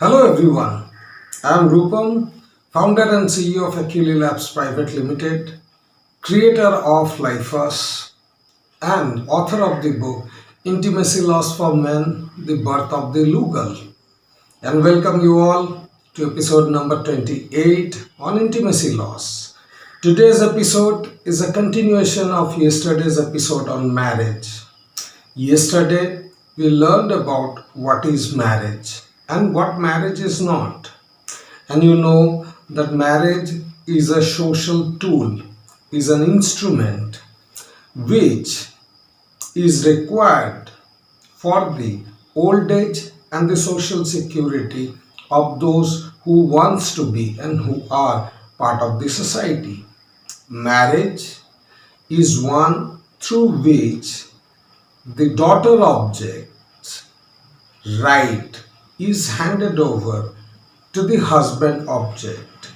Hello everyone, I am Rupam, founder and CEO of Achille Labs Private Limited, creator of Lifers, and author of the book Intimacy Loss for Men, The Birth of the Lugal. And welcome you all to episode number 28 on intimacy loss. Today's episode is a continuation of yesterday's episode on marriage. Yesterday, we learned about what is marriage and what marriage is not. And you know that marriage is a social tool, is an instrument which is required for the old age and the social security of those who wants to be and who are part of the society. Marriage is one through which the daughter object's right is handed over to the husband object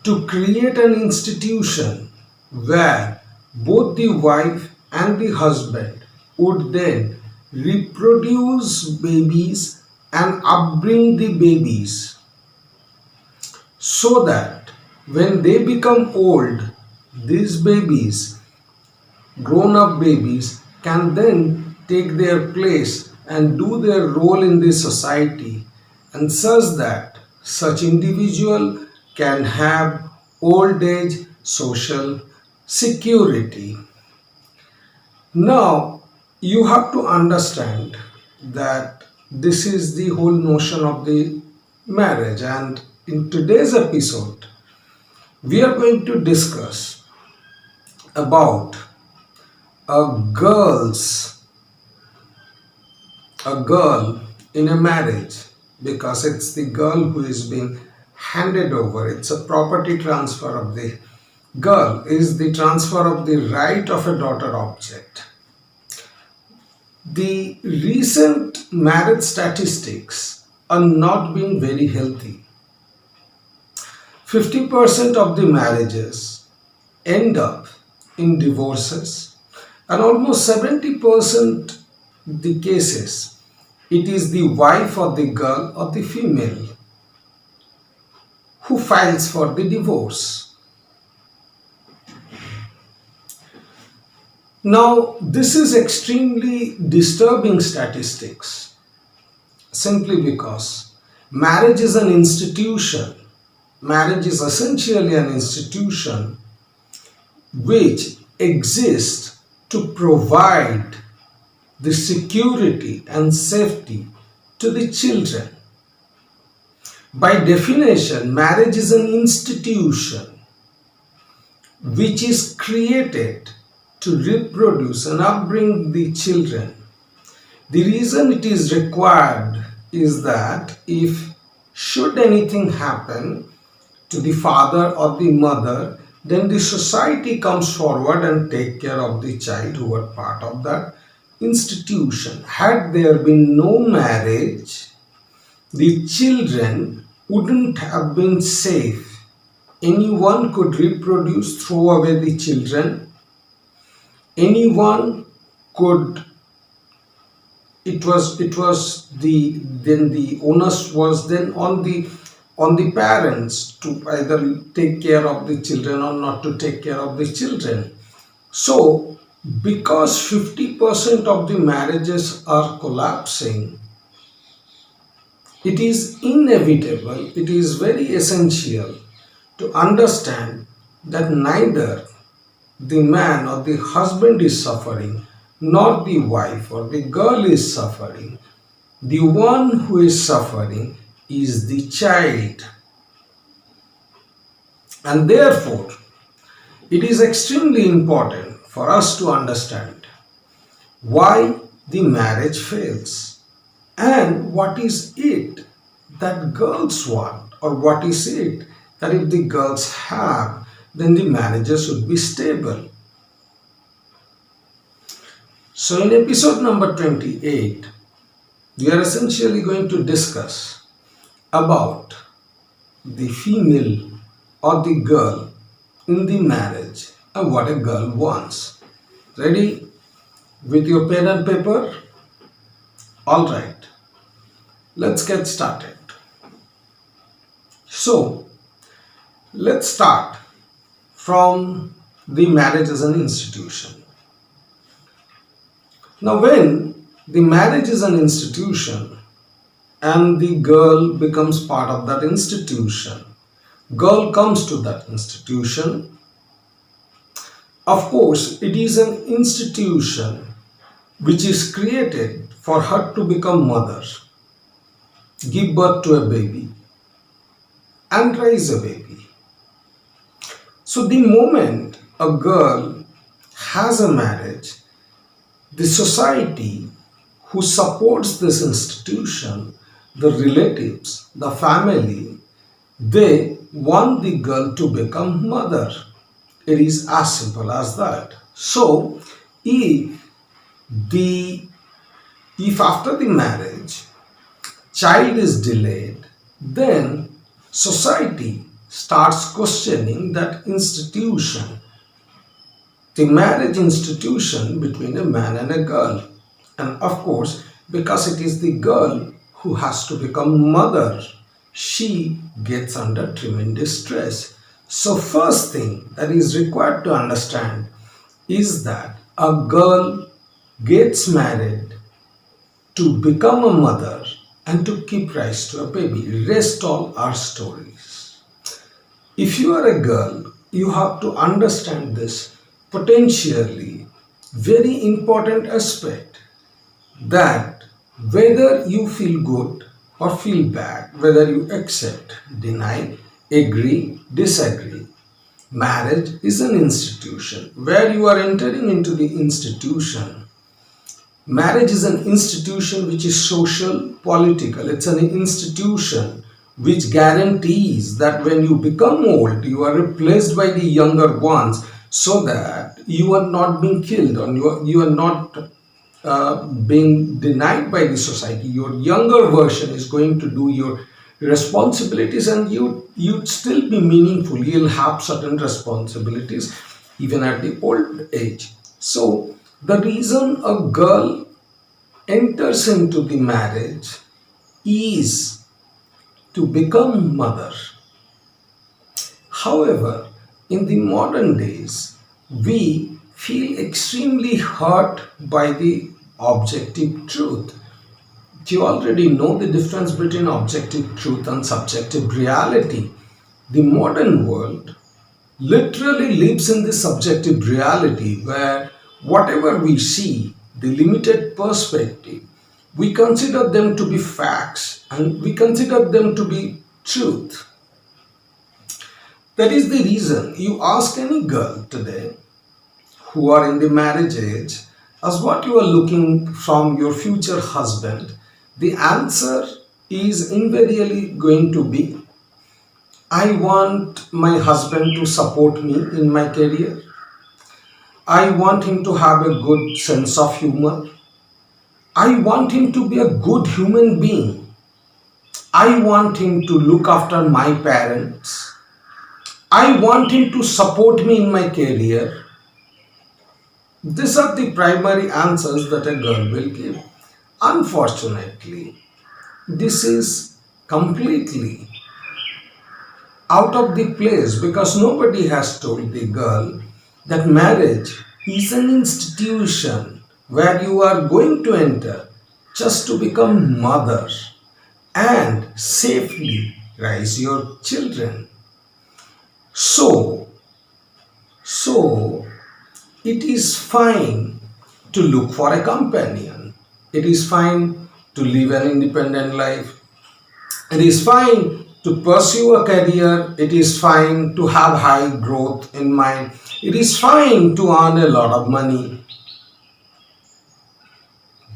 to create an institution where both the wife and the husband would then reproduce babies and upbring the babies so that when they become old, these babies, grown up babies, can then take their place and do their role in the society, and such that such individual can have old age social security. Now you have to understand that this is the whole notion of the marriage, and in today's episode we are going to discuss about a girl in a marriage, because it's the girl who is being handed over. It's a property transfer of the girl, is the transfer of the right of a daughter object. The recent marriage statistics are not being very healthy. 50% of the marriages end up in divorces, and almost 70% the cases it is the wife or the girl or the female who files for the divorce. Now this is extremely disturbing statistics, simply because marriage is an institution. Marriage is essentially an institution which exists to provide the security and safety to the children. By definition, marriage is an institution which is created to reproduce and upbring the children. The reason it is required is that if should anything happen to the father or the mother, then the society comes forward and take care of the child who are part of that institution. Had there been no marriage, the children wouldn't have been safe. Anyone could reproduce, throw away the children. Anyone could, it was the onus was then on the parents to either take care of the children or not to take care of the children. So because 50% of the marriages are collapsing, it is inevitable, it is very essential to understand that neither the man or the husband is suffering, nor the wife or the girl is suffering. The one who is suffering is the child. And therefore, it is extremely important for us to understand why the marriage fails and what is it that girls want, or what is it that if the girls have, then the marriages would be stable. So in episode number 28, we are essentially going to discuss about the female or the girl in the marriage and what a girl wants. Ready with your pen and paper? Alright, let's get started. So let's start from the marriage as an institution. Now, when the marriage is an institution and the girl becomes part of that institution, girl comes to that institution. Of course, it is an institution which is created for her to become mother, give birth to a baby, and raise a baby. So, the moment a girl has a marriage, the society who supports this institution, the relatives, the family, they want the girl to become mother. It is as simple as that. So, if the if after the marriage child is delayed, then society starts questioning that institution, the marriage institution between a man and a girl. And of course, because it is the girl who has to become mother, she gets under tremendous stress. So, first thing that is required to understand is that a girl gets married to become a mother and to keep rise to a baby. Rest all are stories. If you are a girl, you have to understand this potentially very important aspect, that whether you feel good or feel bad, whether you accept, deny, agree, disagree, marriage is an institution. Where you are entering into the institution, marriage is an institution which is social, political. It's an institution which guarantees that when you become old, you are replaced by the younger ones, so that you are not being killed, or you are not being denied by the society. Your younger version is going to do your responsibilities, and you'd still be meaningful. You'll have certain responsibilities even at the old age. So the reason a girl enters into the marriage is to become mother. However, in the modern days, we feel extremely hurt by the objective truth. You already know the difference between objective truth and subjective reality. The modern world literally lives in this subjective reality where whatever we see, the limited perspective, we consider them to be facts and we consider them to be truth. That is the reason you ask any girl today who are in the marriage age as what you are looking from your future husband, the answer is invariably going to be, I want my husband to support me in my career. I want him to have a good sense of humor. I want him to be a good human being. I want him to look after my parents. I want him to support me in my career. These are the primary answers that a girl will give. Unfortunately, this is completely out of the place, because nobody has told the girl that marriage is an institution where you are going to enter just to become mother and safely raise your children. So, so it is fine to look for a companion. It is fine to live an independent life. It is fine to pursue a career. It is fine to have high growth in mind. It is fine to earn a lot of money.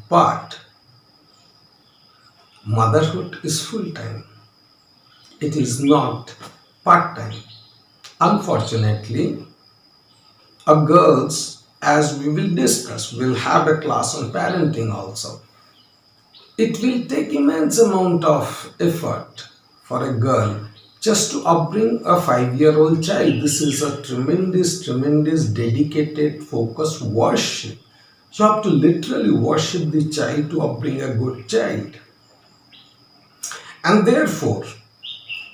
But motherhood is full time. It is not part time. Unfortunately, a girls, as we will discuss, will have a class on parenting also. It will take immense amount of effort for a girl just to upbring a 5-year-old child. This is a tremendous, dedicated, focused worship. You have to literally worship the child to upbring a good child. And therefore,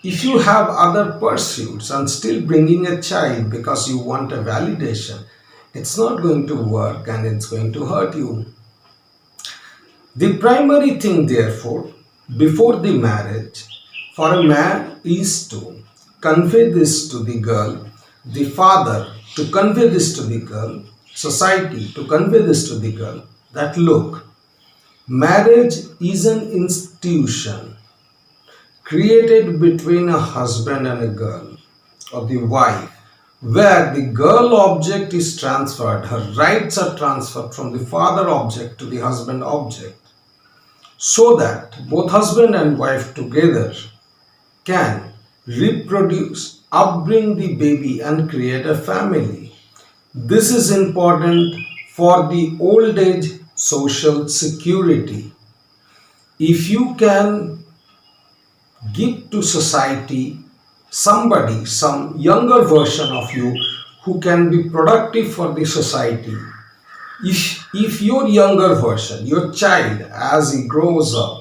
If you have other pursuits and still bringing a child because you want a validation, it's not going to work and it's going to hurt you. The primary thing, therefore, before the marriage for a man is to convey this to the girl, the father to convey this to the girl, society to convey this to the girl, that look, marriage is an institution created between a husband and a girl or the wife, where the girl object is transferred, her rights are transferred from the father object to the husband object, so that both husband and wife together can reproduce, upbring the baby, and create a family. This is important for the old age social security. If you can give to society somebody, some younger version of you who can be productive for the society, if your younger version, your child, as he grows up,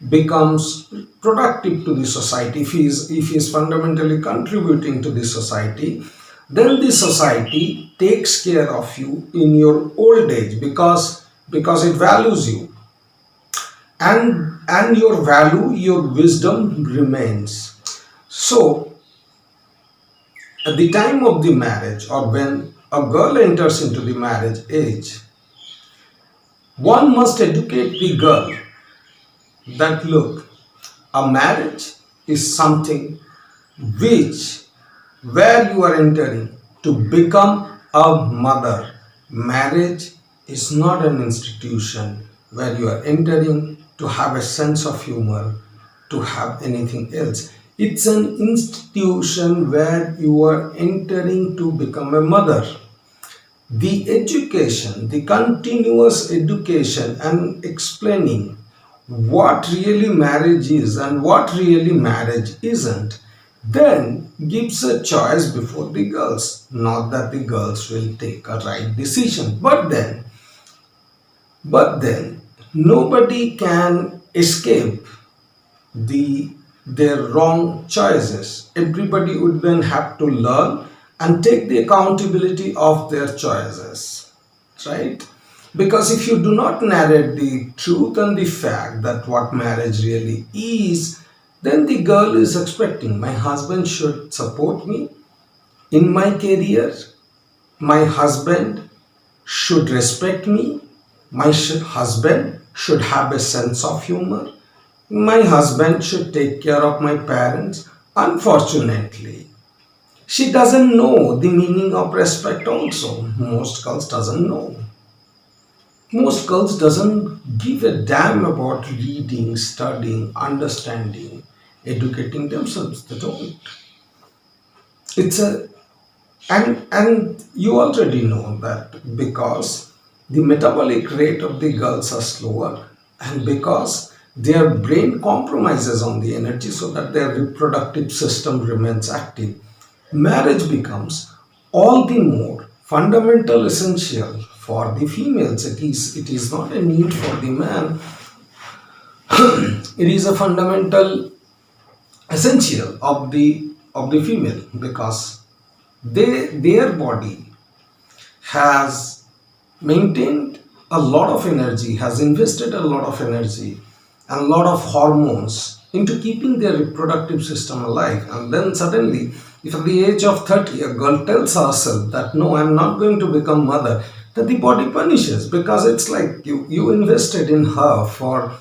becomes productive to the society, if he is fundamentally contributing to the society, then the society takes care of you in your old age because it values you, and your value, your wisdom remains. So at the time of the marriage, or when a girl enters into the marriage age, one must educate the girl that look, a marriage is something which, where you are entering to become a mother. Marriage is not an institution where you are entering to have a sense of humor, to have anything else. It's an institution where you are entering to become a mother. The education, the continuous education and explaining what really marriage is and what really marriage isn't, then gives a choice before the girls. Not that the girls will take a right decision, but then nobody can escape their wrong choices. Everybody would then have to learn and take the accountability of their choices, right? Because if you do not narrate the truth and the fact that what marriage really is, then the girl is expecting my husband should support me in my career, my husband should respect me, my husband should have a sense of humor, my husband should take care of my parents. Unfortunately, she doesn't know the meaning of respect also. Most girls doesn't know. Most girls doesn't give a damn about reading, studying, understanding, educating themselves. They don't. It's a and you already know that because the metabolic rate of the girls are slower, and because their brain compromises on the energy so that their reproductive system remains active, marriage becomes all the more fundamental essential for the females. It is not a need for the man. It is a fundamental essential of the female, because their body has maintained a lot of energy, has invested a lot of energy and a lot of hormones into keeping their reproductive system alive. And then suddenly, if at the age of 30 a girl tells herself that no, I'm not going to become mother, then the body punishes, because it's like you invested in her for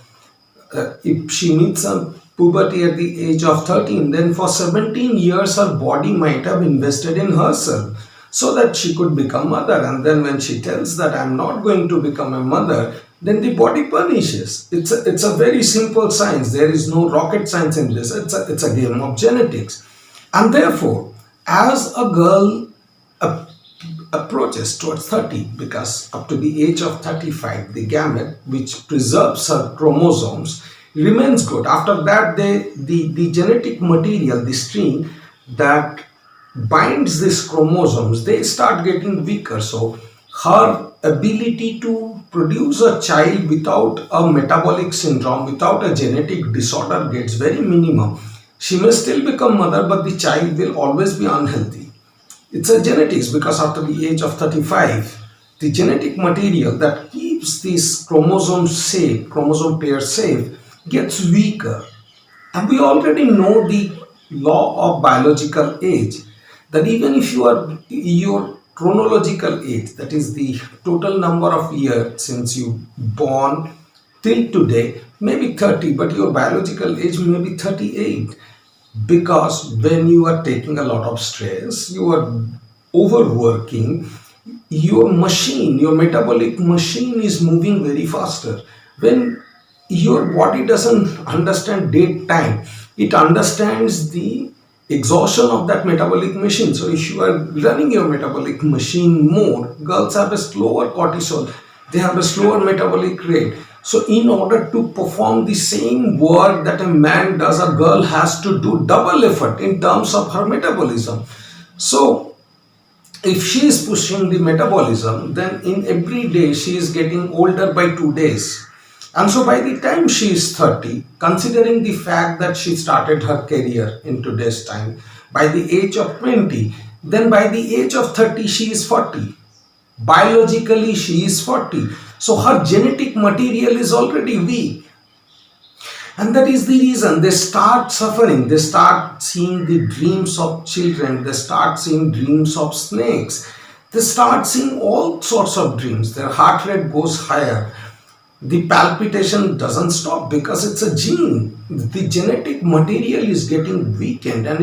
if she meets a puberty at the age of 13, then for 17 years her body might have invested in herself so that she could become mother. And then when she tells that I'm not going to become a mother, then the body punishes. It's a very simple science. There is no rocket science in this. It's a game of genetics. And therefore, as a girl approaches towards 30, because up to the age of 35 the gamete which preserves her chromosomes remains good. After that, the genetic material, the string that binds these chromosomes, they start getting weaker. So her ability to produce a child without a metabolic syndrome, without a genetic disorder, gets very minimum. She may still become mother, but the child will always be unhealthy. It's a genetics because after the age of 35, the genetic material that keeps this chromosome pair safe, gets weaker. And we already know the law of biological age, that even if your chronological age, that is the total number of years since you born till today, may be 30, but your biological age may be 38. Because when you are taking a lot of stress, you are overworking, your metabolic machine is moving very faster. When your body doesn't understand date time, it understands the exhaustion of that metabolic machine. So if you are running your metabolic machine more, girls have a slower cortisol, they have a slower metabolic rate. So in order to perform the same work that a man does, a girl has to do double effort in terms of her metabolism. So if she is pushing the metabolism, then in every day she is getting older by 2 days. And so by the time she is 30, considering the fact that she started her career in today's time by the age of 20, then by the age of 30 she is 40. Biologically she is 40. So her genetic material is already weak. And that is the reason they start suffering. They start seeing the dreams of children. They start seeing dreams of snakes. They start seeing all sorts of dreams. Their heart rate goes higher. The palpitation doesn't stop because it's a gene. The genetic material is getting weakened, and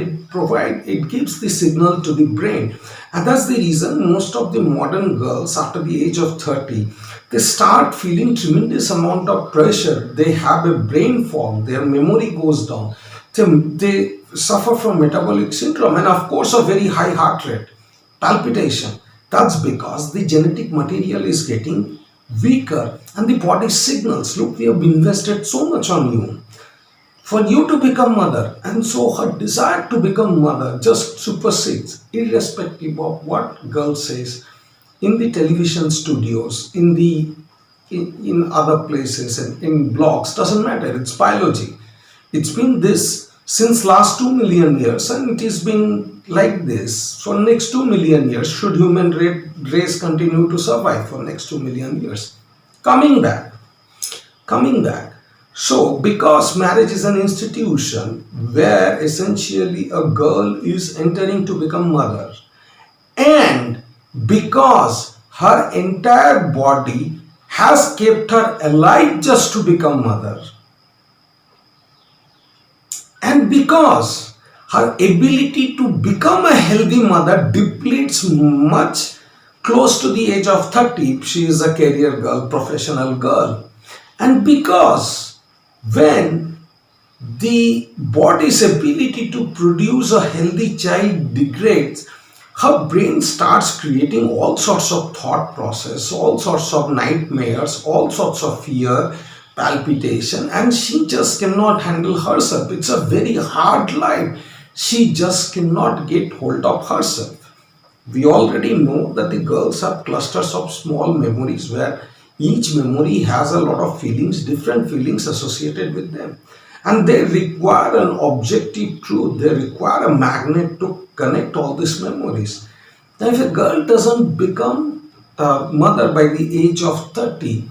it gives the signal to the brain. And that's the reason most of the modern girls after the age of 30, they start feeling tremendous amount of pressure. They have a brain fog, their memory goes down, they suffer from metabolic syndrome, and of course a very high heart rate, palpitation. That's because the genetic material is getting weaker, and the body signals, look, we have invested so much on you for you to become mother. And so her desire to become mother just supersedes, irrespective of what girl says in the television studios, in other places, and in blogs. Doesn't matter, it's biology. It's been this since last 2 million years, and it has been like this for next 2 million years, should human race continue to survive for next 2 million years. Coming back so because marriage is an institution where essentially a girl is entering to become mother, and because her entire body has kept her alive just to become mother, and because her ability to become a healthy mother depletes much close to the age of 30 if she is a career girl, professional girl, and because when the body's ability to produce a healthy child degrades, her brain starts creating all sorts of thought process, all sorts of nightmares, all sorts of fear, palpitation, and she just cannot handle herself. It's a very hard life. She just cannot get hold of herself. We already know that the girls have clusters of small memories where each memory has a lot of feelings, different feelings associated with them. And they require an objective truth. They require a magnet to connect all these memories. Now, if a girl doesn't become a mother by the age of 30,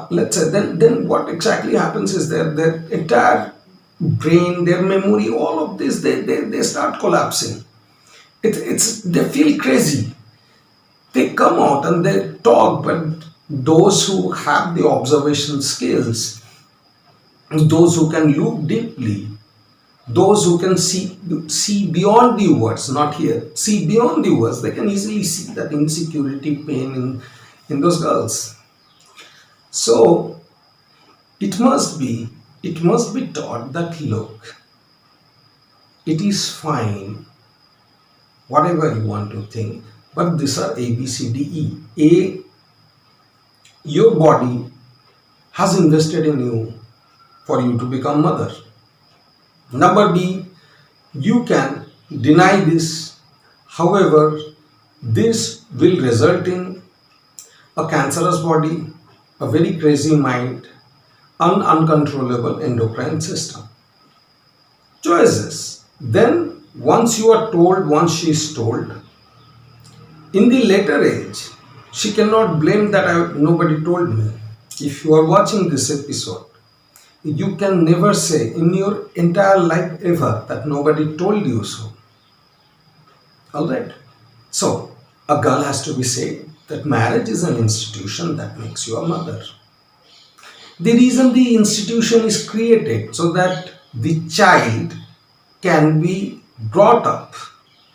let's say, then what exactly happens is their entire brain, their memory, all of this, they start collapsing. They feel crazy. They come out and they talk, but those who have the observation skills, those who can look deeply, those who can see beyond the words, not hear, see beyond the words, they can easily see that insecurity, pain in those girls. So it must be taught that, look, it is fine, whatever you want to think, but these are A, B, C, D, E. Your body has invested in you for you to become mother. Number B, you can deny this. However, this will result in a cancerous body, a very crazy mind, an uncontrollable endocrine system. choices. Then, once you are told, once she is told, in the later age, she cannot blame that nobody told me. If you are watching this episode, you can never say in your entire life ever that nobody told you so. Alright? So, a girl has to be said that marriage is an institution that makes you a mother. The reason the institution is created so that the child can be brought up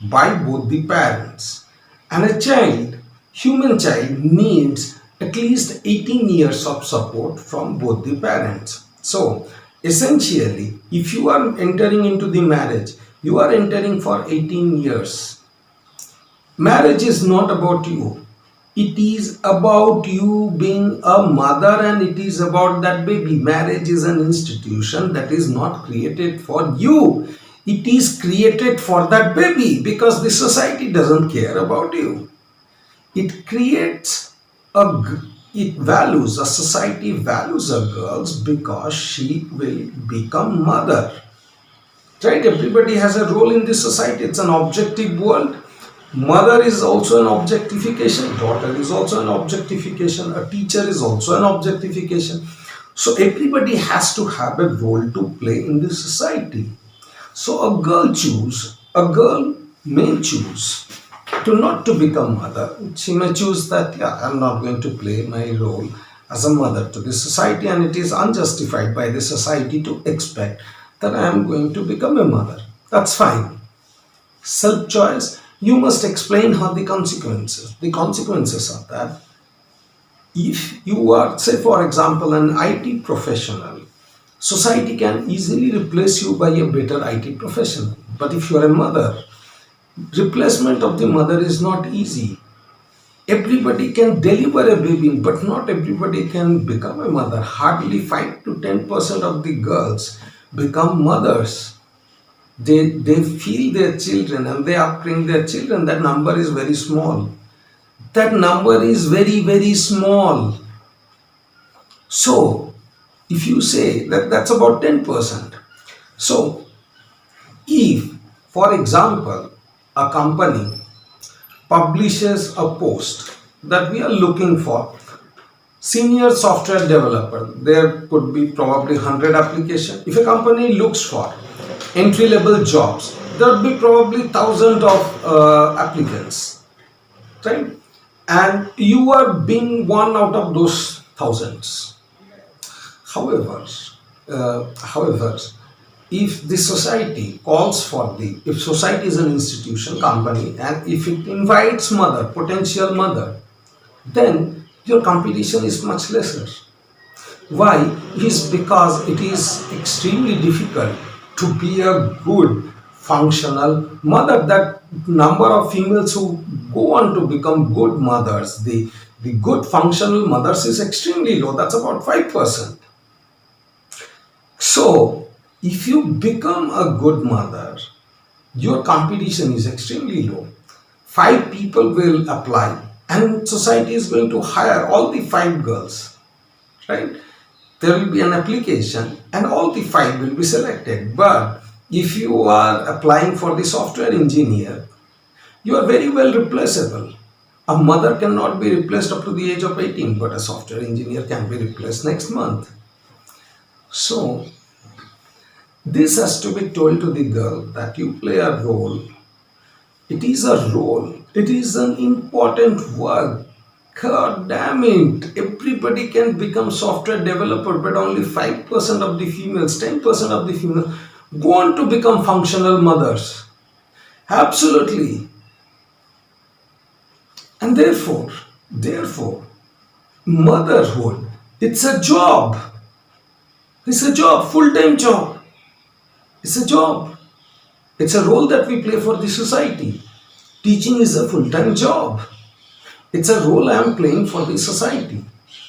by both the parents. And a child, human child, needs at least 18 years of support from both the parents. So, essentially, if you are entering into the marriage, you are entering for 18 years. Marriage is not about you. It is about you being a mother and it is about that baby. Marriage is an institution that is not created for you. It is created for that baby because the society doesn't care about you. It creates a society values a girls because she will become mother. Right? Everybody has a role in this society. It's an objective world. Mother is also an objectification, daughter is also an objectification, a teacher is also an objectification. So everybody has to have a role to play in this society. So a girl may choose to not to become mother. She may choose that, yeah, I'm not going to play my role as a mother to this society, and it is unjustified by the society to expect that I am going to become a mother. That's fine. Self-choice, you must explain her the consequences. The consequences are that if you are, say for example, an IT professional, society can easily replace you by a better IT professional. But if you are a mother, replacement of the mother is not easy. Everybody can deliver a baby, but not everybody can become a mother. Hardly 5 to 10% of the girls become mothers. They feel their children and they upbring their children. That number is very small. That number is very, very small. So, if you say that that's about 10%. So, if, for example, a company publishes a post that we are looking for senior software developer, there could be probably 100 applications. If a company looks for entry level jobs, there would be probably thousands of applicants, right? And you are being one out of those thousands. However, if the society calls for if society is an institution, company, and if it invites potential mother, then your competition is much lesser. Why? Is because it is extremely difficult to be a good functional mother. That number of females who go on to become good mothers, the good functional mothers is extremely low. That's about 5%. So, if you become a good mother, your competition is extremely low. 5 people will apply and society is going to hire all the 5 girls, right? There will be an application and all the 5 will be selected. But if you are applying for the software engineer, you are very well replaceable. A mother cannot be replaced up to the age of 18, but a software engineer can be replaced next month. So, this has to be told to the girl that you play a role. It is a role. It is an important work. God damn it. Everybody can become software developer, but only 5% of the females, 10% of the females go on to become functional mothers. Absolutely. And therefore, motherhood, it's a job. It's a job, full-time job. It's a job. It's a role that we play for the society. Teaching is a full-time job. It's a role I am playing for the society.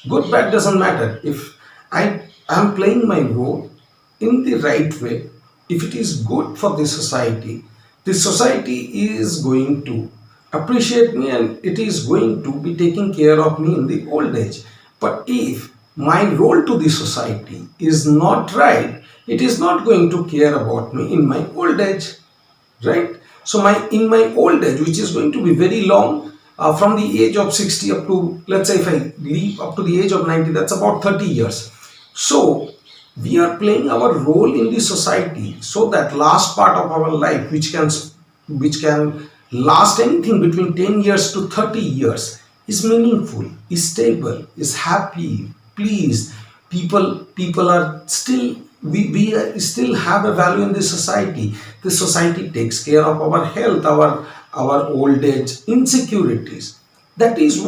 Good, bad doesn't matter. If I am playing my role in the right way, if it is good for the society is going to appreciate me and it is going to be taking care of me in the old age. But if my role to the society is not right, It is not going to care about me in my old age, right? So in my old age, which is going to be very long, from the age of 60 up to, let's say if I live up to the age of 90, that's about 30 years. So we are playing our role in the society, so that last part of our life, which can last anything between 10 years to 30 years, is meaningful, is stable, is happy, pleased. People are still, we still have a value in the society. The society takes care of our health, our old age insecurities. That is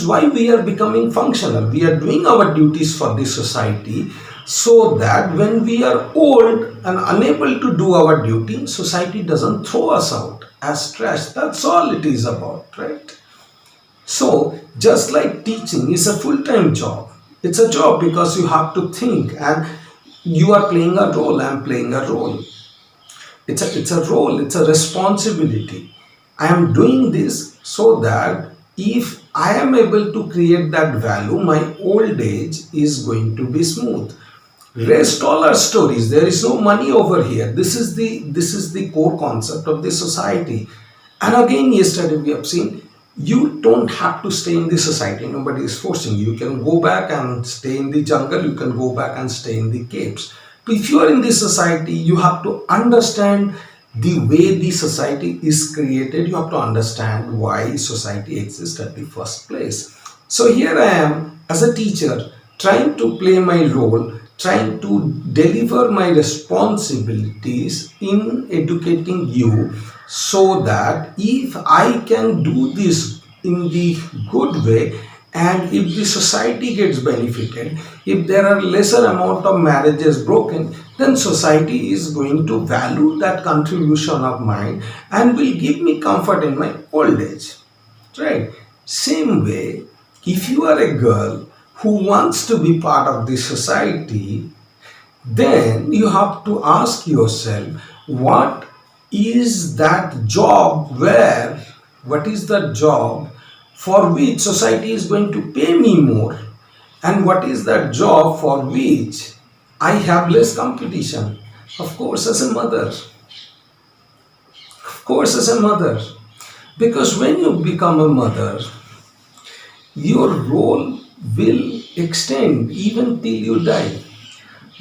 why we are becoming functional. We are doing our duties for the society, so that when we are old and unable to do our duty, society doesn't throw us out as trash. That's all it is about, right? So, just like teaching is a full time job, it's a job because you have to think, and you are playing a role, I'm playing a role. It's a role, it's a responsibility. I am doing this so that if I am able to create that value, my old age is going to be smooth. Rest all our stories. There is no money over here. This is the core concept of the society. And again, yesterday we have seen, you don't have to stay in the society. Nobody is forcing you. You can go back and stay in the jungle. You can go back and stay in the caves. But if you are in this society, you have to understand the way the society is created. You have to understand why society exists at the first place. So here I am as a teacher, trying to play my role, trying to deliver my responsibilities in educating you, so that if I can do this in the good way, and if the society gets benefited, if there are lesser amount of marriages broken, then society is going to value that contribution of mine and will give me comfort in my old age, right? Same way, if you are a girl who wants to be part of the society, then you have to ask yourself, what is that job where, what is the job for which society is going to pay me more, and what is that job for which I have less competition? Of course, as a mother. Of course, as a mother. Because when you become a mother, your role will extend even till you die.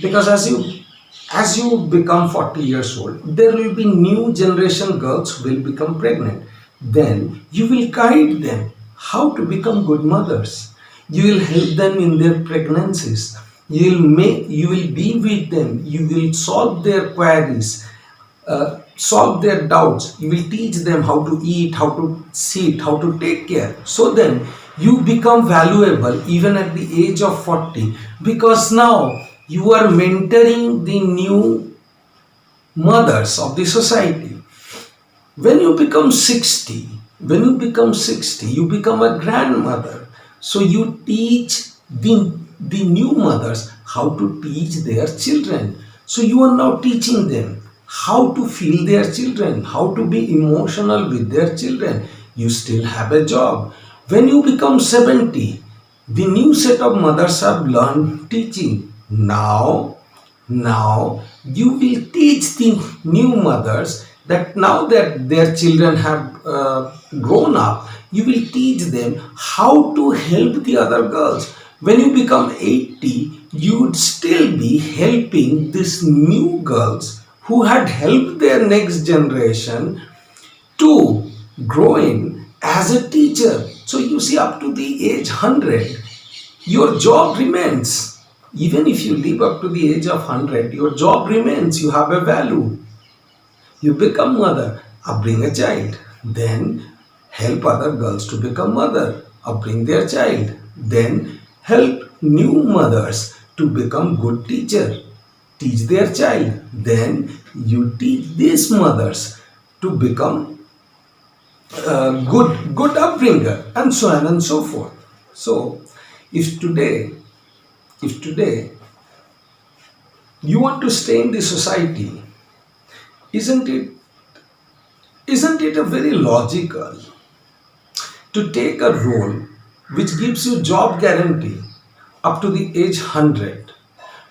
Because as you become 40 years old, there will be new generation girls who will become pregnant. Then you will guide them how to become good mothers. You will help them in their pregnancies. You will be with them. You will solve their queries, solve their doubts. You will teach them how to eat, how to sit, how to take care. So then you become valuable even at the age of 40, because now you are mentoring the new mothers of the society. When you become 60, you become a grandmother. So you teach the new mothers how to teach their children. So you are now teaching them how to feel their children, how to be emotional with their children. You still have a job. When you become 70, the new set of mothers have learned teaching. Now you will teach the new mothers that now that their children have grown up, you will teach them how to help the other girls. When you become 80, you would still be helping these new girls who had helped their next generation to grow in as a teacher. So you see, up to the age 100, your job remains. Even if you live up to the age of 100, your job remains. You have a value. You become mother, upbring a child. Then help other girls to become mother, upbring their child. Then help new mothers to become good teacher, teach their child. Then you teach these mothers to become good upbringer, and so on and so forth. So if today you want to stay in the society, isn't it a very logical to take a role which gives you job guarantee up to the age 100,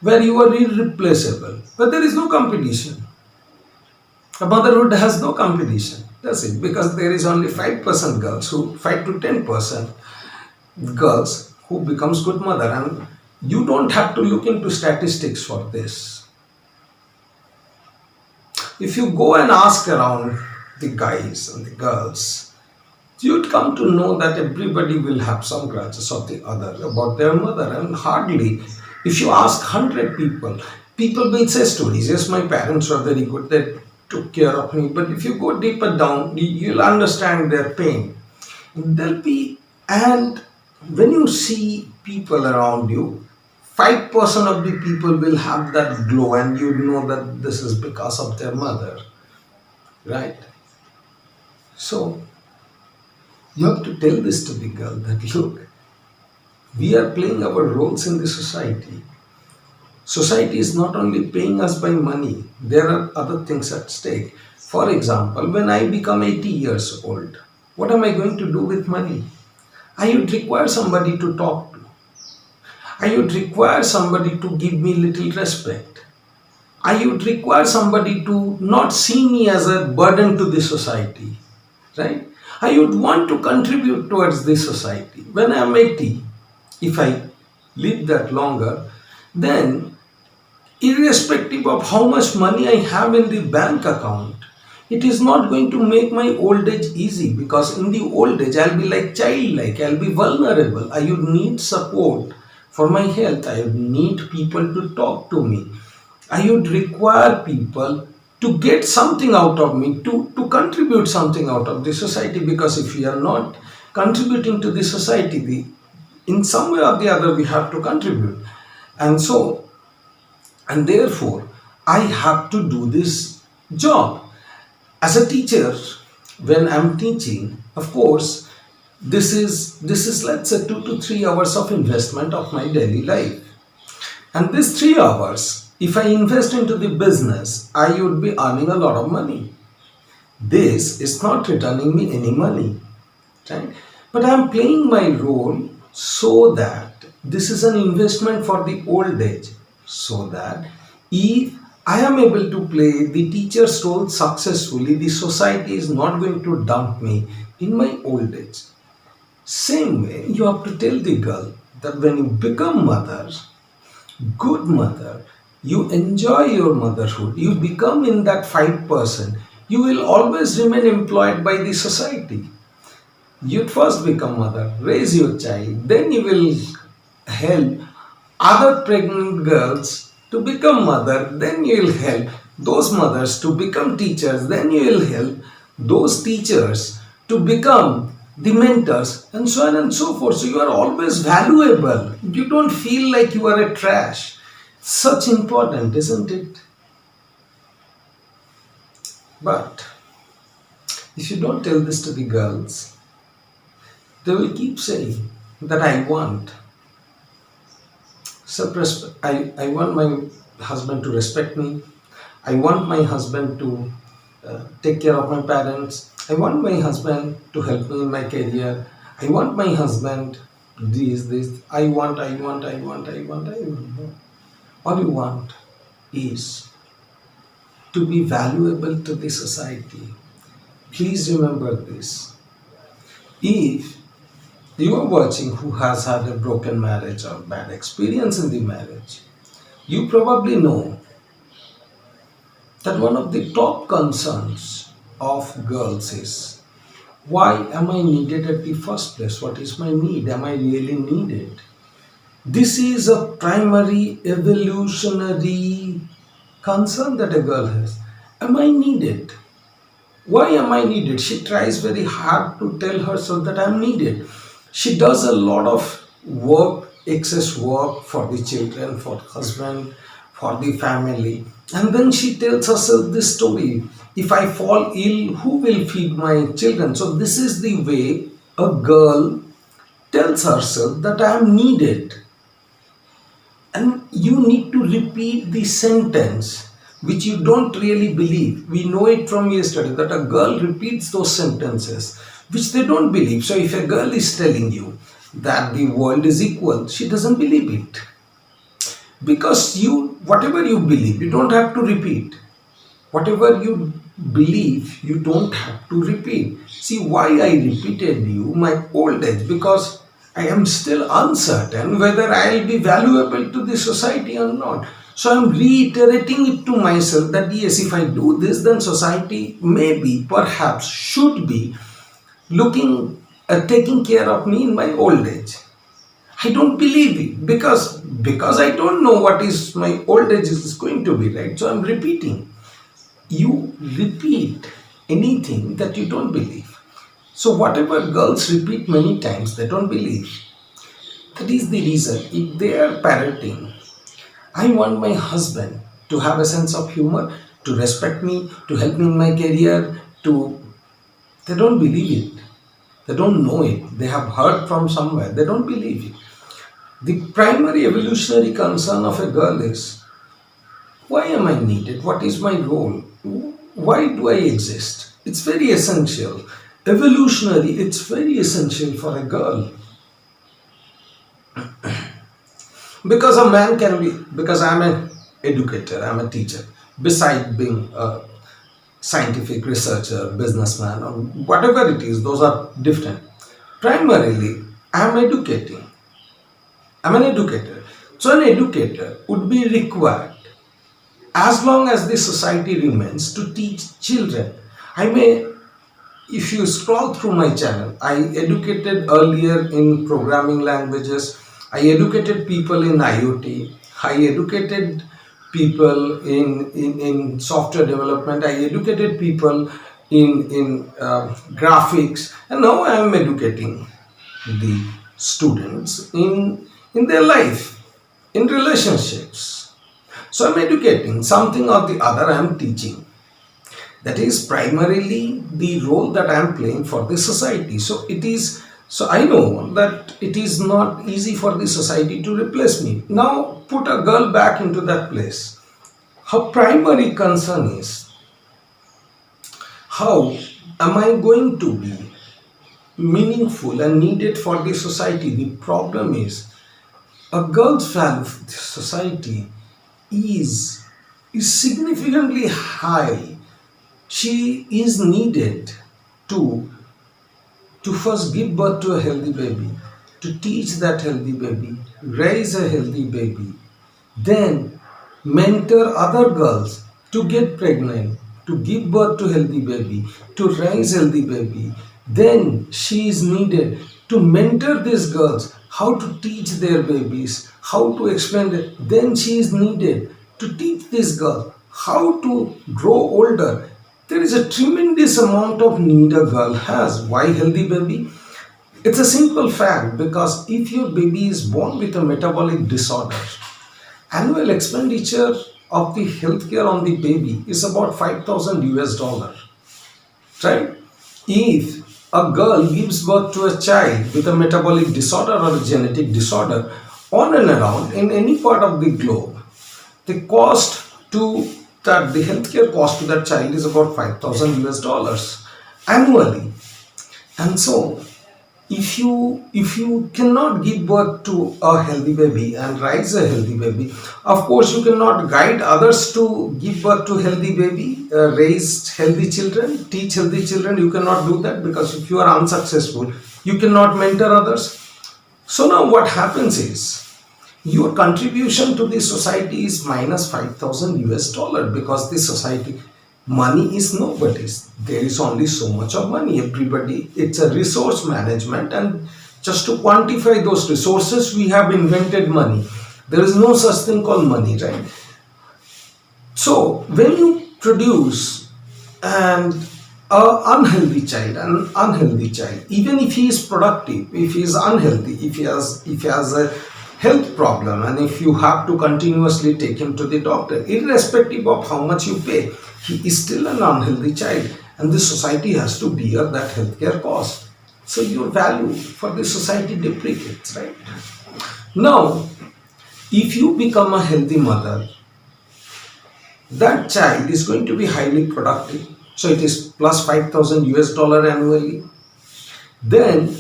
where you are irreplaceable, where there is no competition. A motherhood has no competition. That's it. Because there is only 5% girls who 5 to 10% girls who becomes good mother, and you don't have to look into statistics for this. If you go and ask around the guys and the girls, you'd come to know that everybody will have some grudges of the other about their mother, and hardly, if you ask 100 people, people will say stories. Yes, my parents were very good, they took care of me. But if you go deeper down, you'll understand their pain. There'll be, and when you see people around you, 5% of the people will have that glow, and you know that this is because of their mother, right? So you have to tell this to the girl that look, we are playing our roles in the society. Society is not only paying us by money, there are other things at stake. For example, when I become 80 years old, what am I going to do with money? I would require somebody to talk to. I would require somebody to give me little respect. I would require somebody to not see me as a burden to the society, right? I would want to contribute towards this society. When I am 80, if I live that longer, then irrespective of how much money I have in the bank account, it is not going to make my old age easy, because in the old age I'll be like childlike, I'll be vulnerable. I would need support for my health. I would need people to talk to me. I would require people to get something out of me, to contribute something out of the society, because if we are not contributing to the society, in some way or the other we have to contribute. And so, and therefore, I have to do this job. As a teacher, when I'm teaching, of course, this is let's say 2 to 3 hours of investment of my daily life. And this 3 hours, if I invest into the business, I would be earning a lot of money. This is not returning me any money, right? But I'm playing my role so that this is an investment for the old age, so that if I am able to play the teacher's role successfully, the society is not going to dump me in my old age. Same way, you have to tell the girl that when you become mother, good mother, you enjoy your motherhood, you become in that 5%, you will always remain employed by the society. You'd first become mother, raise your child, then you will help other pregnant girls to become mother, then you will help those mothers to become teachers, then you will help those teachers to become the mentors, and so on and so forth. So you are always valuable. You don't feel like you are a trash. Such important, isn't it? But if you don't tell this to the girls, they will keep saying that I want self-respect. I want my husband to respect me. I want my husband to take care of my parents. I want my husband to help me in my career. I want my husband this. I want. All you want is to be valuable to the society. Please remember this. If you are watching who has had a broken marriage or bad experience in the marriage, you probably know that one of the top concerns of girls is, why am I needed at the first place? What is my need? Am I really needed? This is a primary evolutionary concern that a girl has. Am I needed? Why am I needed? She tries very hard to tell herself that I'm needed. She does a lot of work, excess work for the children, for husband, for the family. And then she tells herself this story. If I fall ill, who will feed my children? So this is the way a girl tells herself that I am needed. And you need to repeat the sentence which you don't really believe. We know it from yesterday that a girl repeats those sentences which they don't believe. So if a girl is telling you that the world is equal, she doesn't believe it. Because whatever you believe, you don't have to repeat. Whatever you believe, you don't have to repeat. See why I repeated you my old age, because I am still uncertain whether I'll be valuable to the society or not. So I'm reiterating it to myself that yes, if I do this, then society maybe, perhaps, should be looking taking care of me in my old age. I don't believe it because I don't know what is my old age is going to be, right? So I'm repeating. You repeat anything that you don't believe. So whatever girls repeat many times, they don't believe. That is the reason. If they are parenting, I want my husband to have a sense of humor, to respect me, to help me in my career, to they don't believe it. They don't know it. They have heard from somewhere. They don't believe it. The primary evolutionary concern of a girl is, why am I needed? What is my role? Why do I exist? It's very essential. Evolutionary, it's very essential for a girl. Because a man can be, because I'm an educator, I'm a teacher, beside being a scientific researcher, businessman, or whatever it is, those are different. Primarily, I'm educating. I'm an educator. So, an educator would be required, as long as the society remains, to teach children. I may, if you scroll through my channel, I educated earlier in programming languages, I educated people in IoT, I educated people in software development, I educated people in graphics, and now I am educating the students in their life, in relationships. So I'm educating something or the other, I am teaching. That is primarily the role that I am playing for the society. So I know that it is not easy for the society to replace me. Now put a girl back into that place. Her primary concern is, how am I going to be meaningful and needed for the society? The problem is, a girl's value for the society is significantly high. She is needed to first give birth to a healthy baby, to teach that healthy baby, raise a healthy baby, then mentor other girls to get pregnant, to give birth to healthy baby, to raise healthy baby. Then she is needed to mentor these girls how to teach their babies, how to explain it. Then she is needed to teach these girls how to grow older. There is a tremendous amount of need a girl has. Why healthy baby? It's a simple fact, because if your baby is born with a metabolic disorder, annual expenditure of the healthcare on the baby is about 5,000 US dollar, right? If a girl gives birth to a child with a metabolic disorder or a genetic disorder, on and around in any part of the globe, the cost to that the healthcare cost to that child is about 5,000 US dollars annually. And so if you cannot give birth to a healthy baby and raise a healthy baby, of course you cannot guide others to give birth to healthy baby, raise healthy children, teach healthy children. You cannot do that, because if you are unsuccessful, you cannot mentor others. So now what happens is, your contribution to the society is minus 5,000 US dollar, because the society money is nobody's. There is only so much of money. Everybody, it's a resource management, and just to quantify those resources, we have invented money. There is no such thing called money, right? So when you produce an unhealthy child, even if he is productive, if he is unhealthy, if he has a health problem, and if you have to continuously take him to the doctor, irrespective of how much you pay, he is still an unhealthy child, and the society has to bear that healthcare cost. So your value for the society depreciates, right? Now, if you become a healthy mother, that child is going to be highly productive. So it is plus 5,000 US dollar annually. Then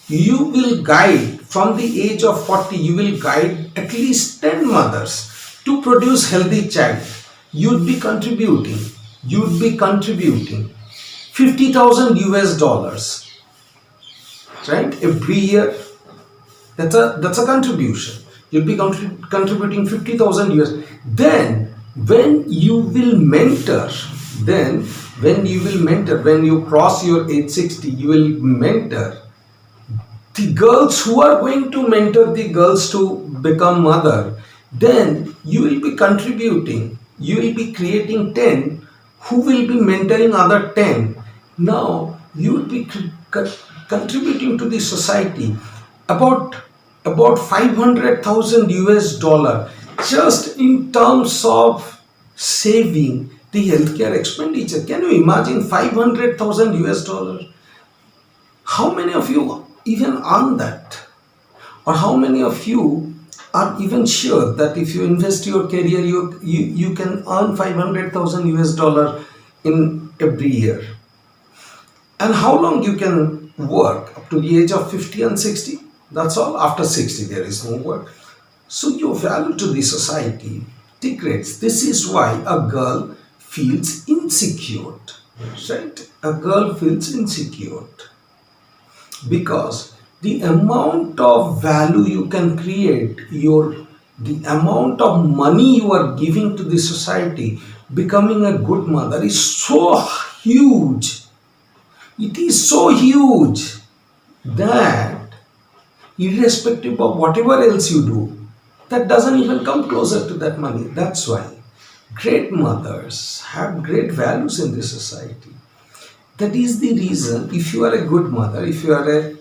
you will guide, from the age of 40, you will guide at least 10 mothers to produce healthy child, you'd be contributing 50,000 US dollars, right, every year. That's a contribution. You'll be contributing 50,000 US. Then when you will mentor, then when you cross your age 60, you will mentor the girls who are going to mentor the girls to become mother. Then you will be contributing. You will be creating 10 who will be mentoring other 10. Now you will be contributing to the society about 500,000 US dollar just in terms of saving the healthcare expenditure. Can you imagine 500,000 US dollar? How many of you even earn that? Or how many of you are even sure that if you invest your career, you can earn 500,000 US dollar in every year? And how long you can work? Up to the age of 50 and 60? That's all. After 60, there is no work. So your value to the society degrades. This is why a girl feels insecure, right? A girl feels insecure because the amount of value you can create, the amount of money you are giving to the society, becoming a good mother is so huge. It is so huge that irrespective of whatever else you do, that doesn't even come closer to that money. That's why great mothers have great values in the society. That is the reason, if you are a good mother, if you are a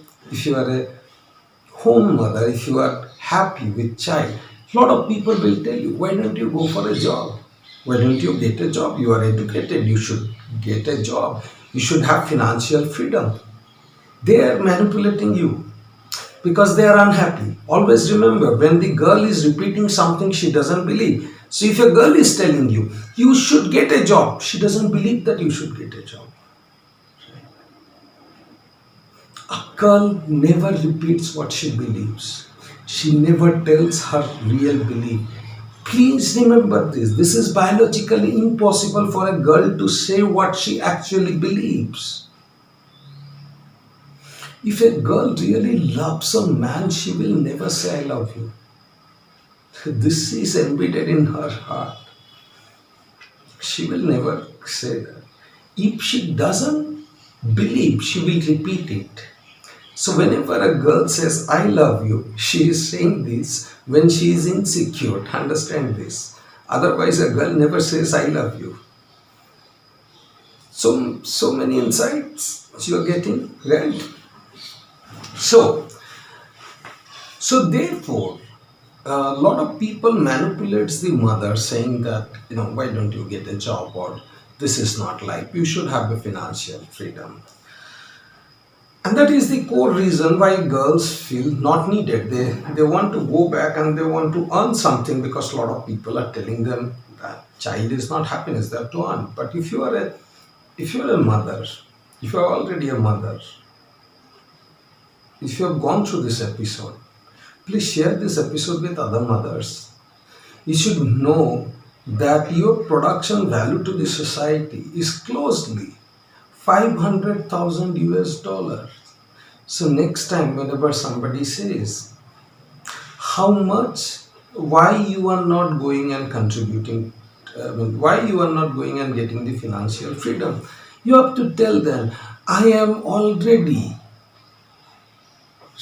home mother, if you are happy with child, a lot of people will tell you, why don't you go for a job? Why don't you get a job? You are educated, you should get a job. You should have financial freedom. They are manipulating you because they are unhappy. Always remember, when the girl is repeating something she doesn't believe. So if a girl is telling you, you should get a job, she doesn't believe that you should get a job. A girl never repeats what she believes. She never tells her real belief. Please remember this. This is biologically impossible for a girl to say what she actually believes. If a girl really loves a man, she will never say I love you. This is embedded in her heart. She will never say that. If she doesn't believe, she will repeat it. So whenever a girl says I love you, she is saying this when she is insecure. Understand this. Otherwise a girl never says I love you. So many insights you are getting, right? So therefore, a lot of people manipulates the mother saying that, why don't you get a job, or this is not life, you should have a financial freedom. And that is the core reason why girls feel not needed. They want to go back and they want to earn something because a lot of people are telling them that child is not happiness, they have to earn. But if you are a mother, if you are already a mother, if you have gone through this episode, please share this episode with other mothers. You should know that your production value to the society is closely 500,000 US dollars. So next time whenever somebody says how much, why you are not going and contributing, why you are not going and getting the financial freedom, you have to tell them, I am already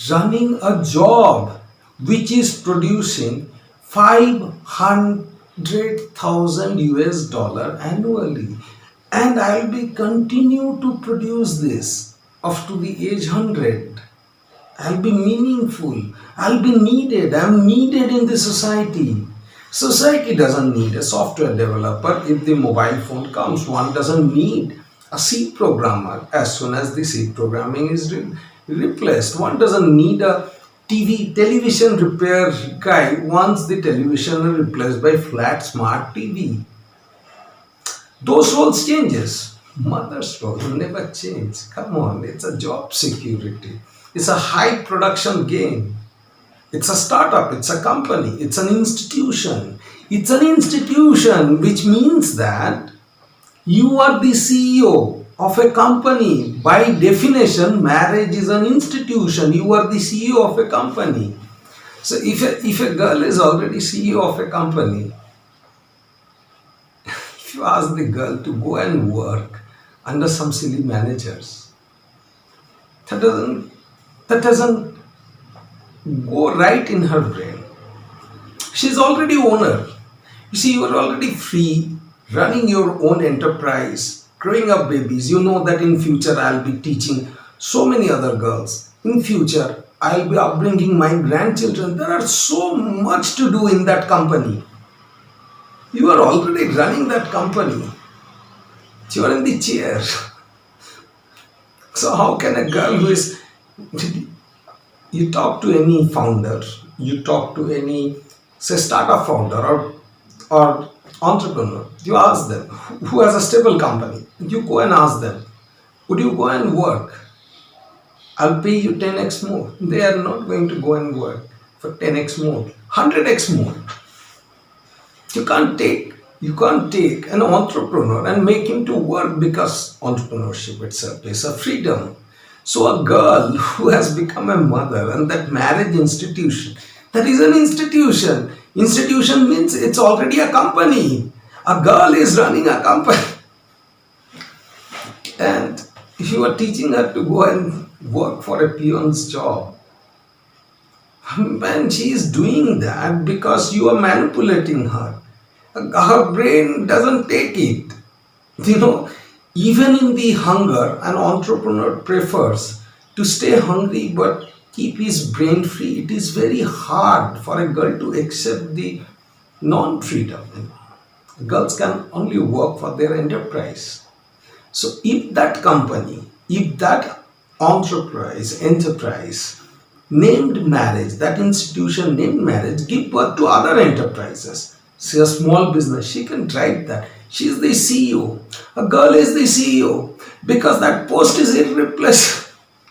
running a job which is producing 500,000 US dollar annually, and I'll be continue to produce this up to the age 100. I'll be meaningful, I'll be needed, I'm needed in the society. Society doesn't need a software developer. If the mobile phone comes, one doesn't need a C programmer. As soon as the C programming is replaced, one doesn't need a television repair guy once the television is replaced by flat smart TV. Those roles changes. Mother's role will never change. Come on, it's a job security. It's a high production game. It's a startup, it's a company, it's an institution. It's an institution, which means that you are the CEO of a company. By definition, marriage is an institution. You are the CEO of a company. So if a girl is already CEO of a company, if you ask the girl to go and work under some silly managers, that doesn't go right in her brain. She's already owner. You see, you are already free, running your own enterprise, growing up babies. You know that in future I'll be teaching so many other girls. In future, I'll be upbringing my grandchildren. There are so much to do in that company. You are already running that company. You are in the chair. So how can a girl who is, you talk to any founder, you talk to any, say, startup founder or entrepreneur, you ask them who has a stable company, you go and ask them, would you go and work? I'll pay you 10x more. They are not going to go and work for 10x more, 100x more. You can't take an entrepreneur and make him to work, because entrepreneurship itself is a freedom. So a girl who has become a mother, and that marriage institution, that is an institution. Institution means it's already a company. A girl is running a company. And if you are teaching her to go and work for a peon's job, man, she is doing that because you are manipulating her. Her brain doesn't take it. Even in the hunger, an entrepreneur prefers to stay hungry but keep his brain free. It is very hard for a girl to accept the non-freedom. Girls can only work for their enterprise. So if that company, if that enterprise named marriage, that institution named marriage, give birth to other enterprises. Say a small business, she can drive that. She is the CEO. A girl is the CEO because that post is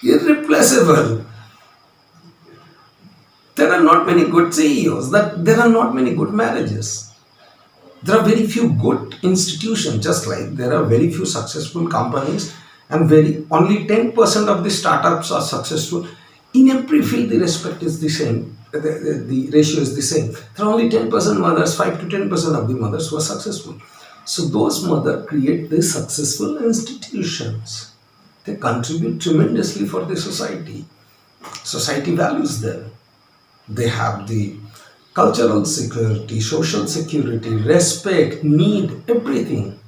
irreplaceable. There are not many good CEOs. There are not many good marriages. There are very few good institutions, just like there are very few successful companies, and only 10% of the startups are successful. In every field, the respect is the same. The ratio is the same. There are only 10% mothers, 5 to 10% of the mothers who are successful. So those mothers create the successful institutions. They contribute tremendously for the society. Society values them. They have the cultural security, social security, respect, need, everything.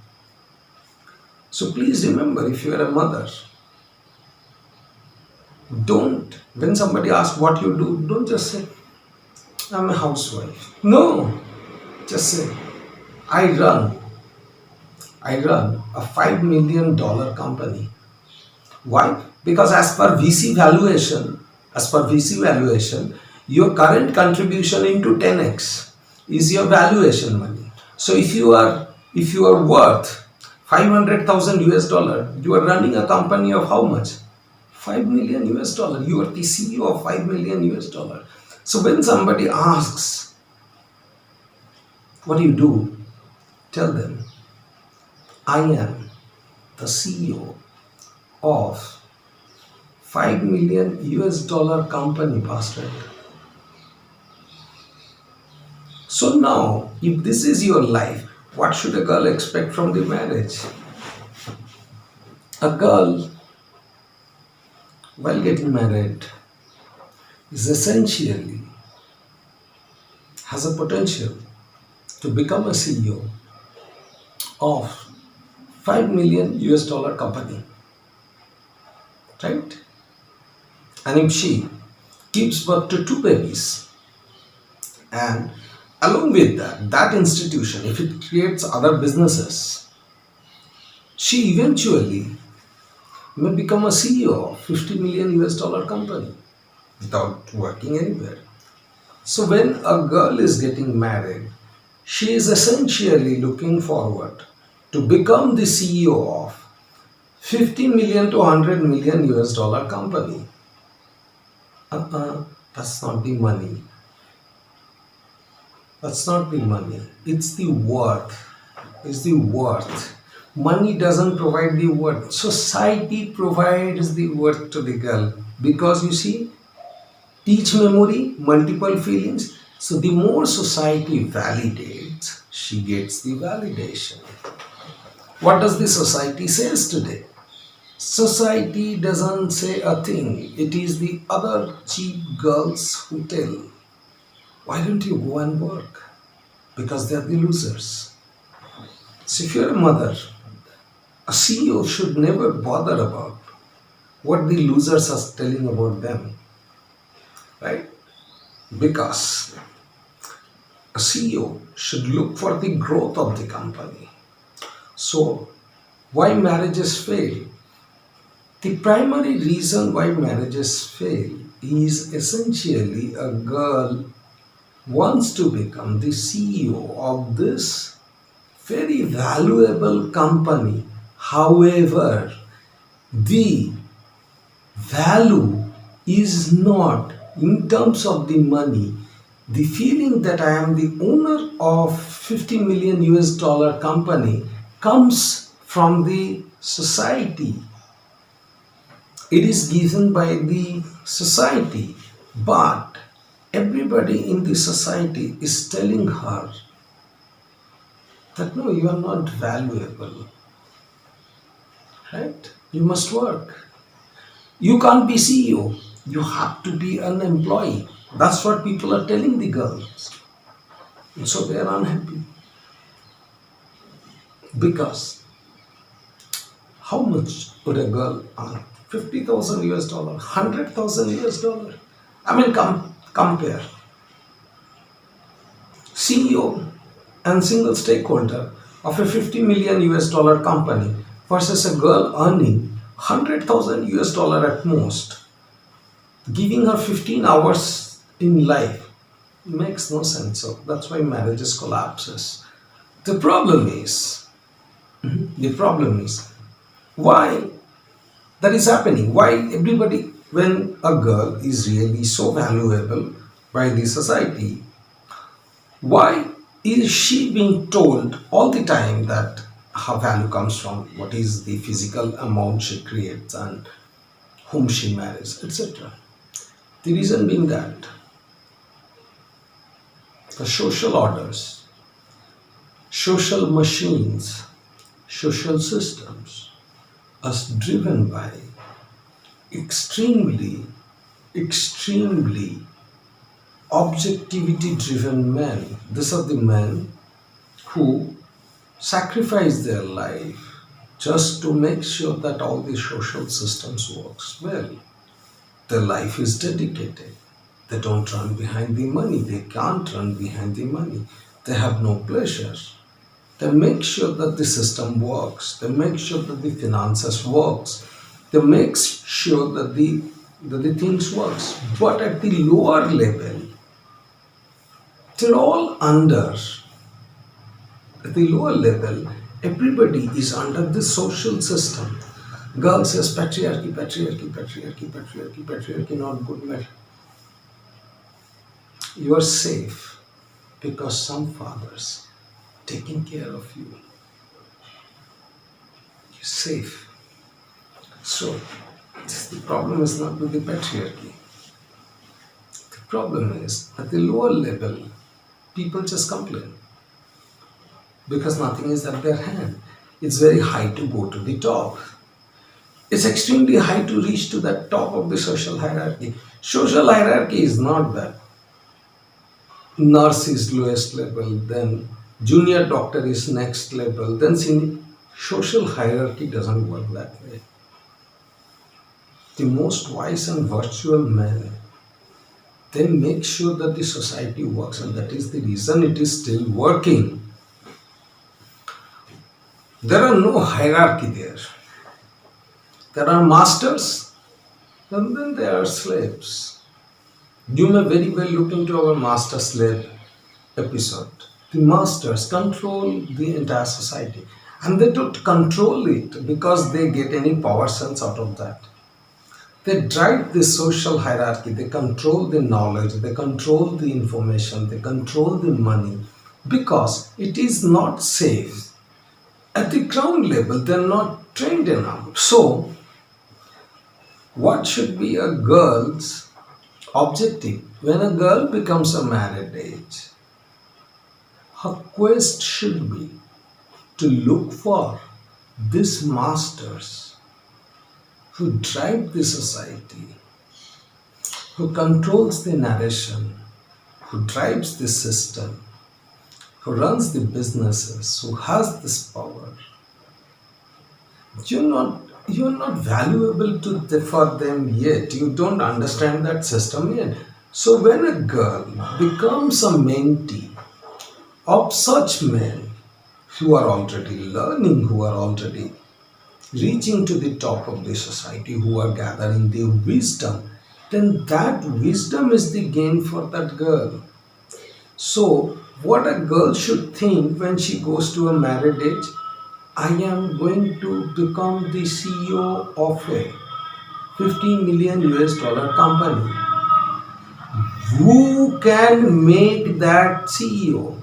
So please remember, if you are a mother, when somebody asks what you do, don't just say, I'm a housewife. No, just say, I run a $5 million company. Why? Because as per VC valuation, your current contribution into 10x is your valuation money. So if you are worth 500,000 US dollar, you are running a company of how much? 5 million US dollar. You are the CEO of 5 million US dollar. So when somebody asks, what do you do? Tell them, I am the CEO of 5 million US dollar company, bastard. So now, if this is your life, what should a girl expect from the marriage? A girl, while getting married, is essentially has a potential to become a CEO of 5 million US dollar company, right? And if she gives birth to 2 babies, and along with that institution, if it creates other businesses, she eventually may become a CEO of 50 million US dollar company without working anywhere. So when a girl is getting married, she is essentially looking forward to become the CEO of 50 million to 100 million US dollar company. That's not the money. That's not the money. It's the worth. It's the worth. Money doesn't provide the worth. Society provides the worth to the girl. Because you see, teach memory, multiple feelings. So the more society validates, she gets the validation. What does the society says today? Society doesn't say a thing. It is the other cheap girls who tell, why don't you go and work? Because they are the losers. So if you're a mother, a CEO should never bother about what the losers are telling about them, right? Because a CEO should look for the growth of the company. So why marriages fail? The primary reason why marriages fail is essentially a girl wants to become the CEO of this very valuable company. However, the value is not in terms of the money. The feeling that I am the owner of 50 million US dollar company comes from the society. It is given by the society, but everybody in the society is telling her that no, you are not valuable, right? You must work. You can't be CEO. You have to be an employee. That's what people are telling the girls. And so they are unhappy. Because how much would a girl earn? 50,000 US dollar, 100,000 US dollar. I mean, compare. CEO and single stakeholder of a 50 million US dollar company versus a girl earning 100,000 US dollar at most, giving her 15 hours in life makes no sense. So that's why marriages collapses. The problem is, why that is happening. Why everybody, when a girl is really so valuable by the society, why is she being told all the time that her value comes from what is the physical amount she creates and whom she marries, etc.? The reason being that the social orders, social machines, social systems are driven by extremely objectivity driven men. These are the men who sacrifice their life just to make sure that all the social systems works well. Their life is dedicated. They don't run behind the money. They can't run behind the money. They have no pleasure. They make sure that the system works. They make sure that the finances works. They make sure that the things works. But at the lower level, they're all under. At the lower level, everybody is under the social system. Girl says patriarchy, patriarchy, patriarchy, patriarchy, patriarchy, not good. Well, you are safe because some fathers taking care of you. You're safe. So, the problem is not with the patriarchy. The problem is at the lower level, people just complain because nothing is at their hand. It's very high to go to the top. It's extremely high to reach to the top of the social hierarchy. Social hierarchy is not that. Nurse is lowest level, then junior doctor is next level, then senior. Social hierarchy doesn't work that way. The most wise and virtual men, they make sure that the society works, and that is the reason it is still working. There are no hierarchy there. There are masters, and then there are slaves. You may very well look into our master-slave episode. The masters control the entire society, and they don't control it because they get any power sense out of that. They drive the social hierarchy, they control the knowledge, they control the information, they control the money because it is not safe. At the ground level, they're not trained enough. So, what should be a girl's objective when a girl becomes a married age? Her quest should be to look for these masters who drive the society, who controls the narration, who drives the system, who runs the businesses, who has this power. You're not valuable for them yet. You don't understand that system yet. So when a girl becomes a mentee of such men who are already learning, who are already reaching to the top of the society, who are gathering the wisdom, then that wisdom is the gain for that girl. So, what a girl should think when she goes to a married age, I am going to become the CEO of a 15 million US dollar company. Who can make that CEO?